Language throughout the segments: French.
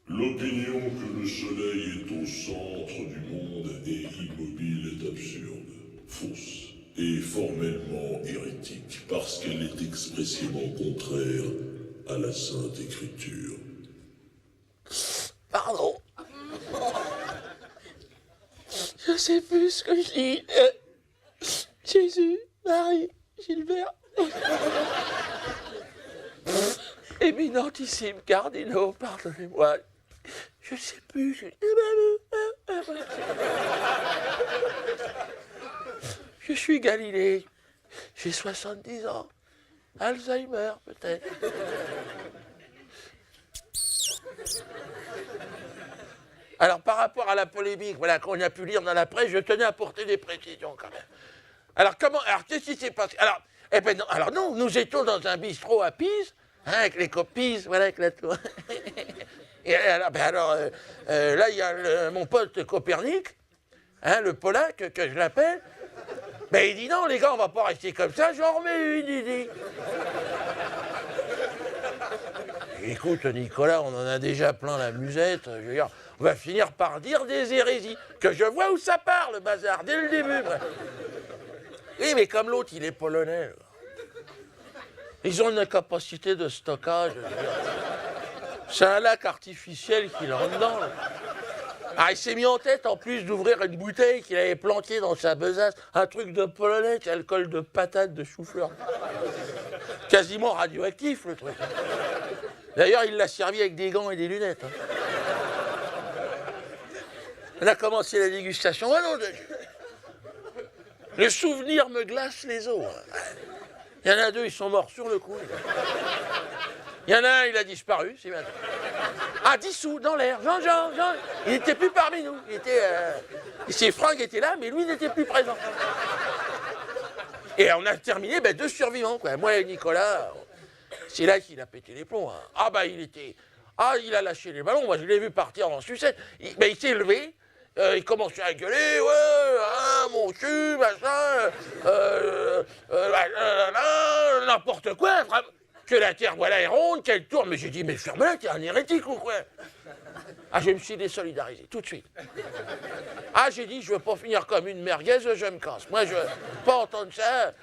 L'opinion que le soleil est au centre du monde et immobile est absurde, fausse et formellement hérétique parce qu'elle est expressément contraire à la Sainte Écriture. Pardon. Je sais plus ce que je dis. Jésus, Marie, Gilbert. Éminentissime cardinaux, pardonnez-moi. Je sais plus. Je suis Galilée. J'ai 70 ans. Alzheimer, peut-être. Alors, par rapport à la polémique, voilà, qu'on a pu lire dans la presse, je tenais à apporter des précisions quand même. Alors, qu'est-ce qui s'est passé? Alors, non, nous étions dans un bistrot à Pise, hein, avec les copies, voilà, avec la tour. Et alors, là, il y a mon pote Copernic, hein, le Polac, que je l'appelle. Ben, il dit non, les gars, on va pas rester comme ça, j'en remets une, il dit. Écoute, Nicolas, on en a déjà plein la musette. Je veux dire, on va finir par dire des hérésies. Que je vois où ça part, le bazar, dès le début. Moi. Oui, mais comme l'autre, il est polonais. Là. Ils ont une capacité de stockage. C'est un lac artificiel qu'il a dedans. Là. Ah, il s'est mis en tête, en plus, d'ouvrir une bouteille qu'il avait planquée dans sa besace. Un truc de polonais, alcool de patate, de chou-fleur. Quasiment radioactif, le truc. D'ailleurs, il l'a servi avec des gants et des lunettes. Hein. On a commencé la dégustation. Ah non, le souvenir me glace les os. Il y en a deux, ils sont morts sur le coup. Il y en a un, il a disparu. C'est maintenant. Ah, dissous, dans l'air. Jean. Il n'était plus parmi nous. Ses fringues étaient là, mais lui n'était plus présent. Et on a terminé, deux survivants, quoi. Moi et Nicolas. C'est là qu'il a pété les plombs. Hein. Ah il a lâché les ballons. Moi, je l'ai vu partir en sucette. Il s'est levé. Il commençait à gueuler. Ouais, hein, mon cul, machin. N'importe quoi. Que la terre, voilà, est ronde, qu'elle tourne. Mais j'ai dit, mais ferme-la, t'es un hérétique ou quoi? Ah, je me suis désolidarisé, tout de suite. Ah, j'ai dit, je veux pas finir comme une merguez, je me casse. Moi, je veux pas entendre ça.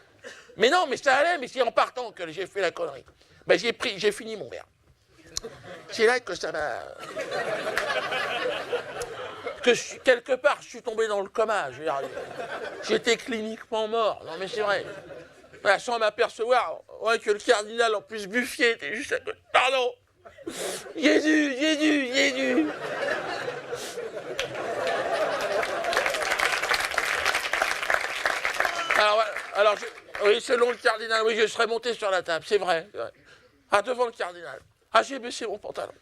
Mais non, mais ça allait, mais c'est en partant que j'ai fait la connerie. J'ai fini mon verre. C'est là que ça m'a... quelque part, je suis tombé dans le coma. J'étais cliniquement mort. Non, mais c'est vrai. Voilà, sans m'apercevoir, ouais, que le cardinal, en plus, Buffier, était juste à côté. Pardon. Jésus. Oui, selon le cardinal, oui, je serais monté sur la table, c'est vrai. Ah, devant le cardinal. Ah, j'ai baissé mon pantalon.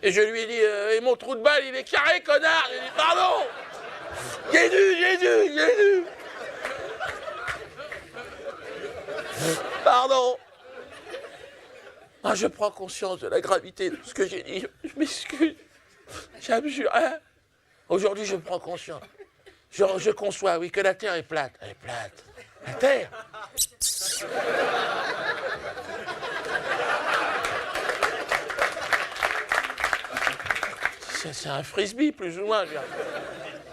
Et je lui ai dit, et mon trou de balle, il est carré, connard. J'ai dit, pardon. Jésus. Pardon. Ah, je prends conscience de la gravité de ce que j'ai dit. Je m'excuse. J'abjure. Hein. Aujourd'hui, je prends conscience. Je conçois, oui, que la Terre est plate. Elle est plate. La Terre. C'est un frisbee, plus ou moins.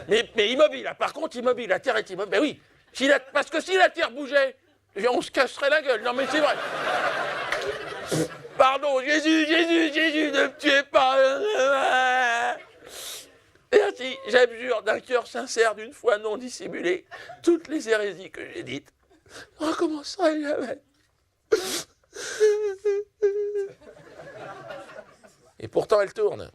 Mais immobile. Hein. Par contre, immobile. La Terre est immobile. Ben oui. Parce que si la Terre bougeait, on se casserait la gueule. Non, mais c'est vrai. Pardon, Jésus, ne me tuez pas. Et ainsi, j'abjure d'un cœur sincère, d'une foi non dissimulée, toutes les hérésies que j'ai dites. On recommencera jamais. Et pourtant, elle tourne.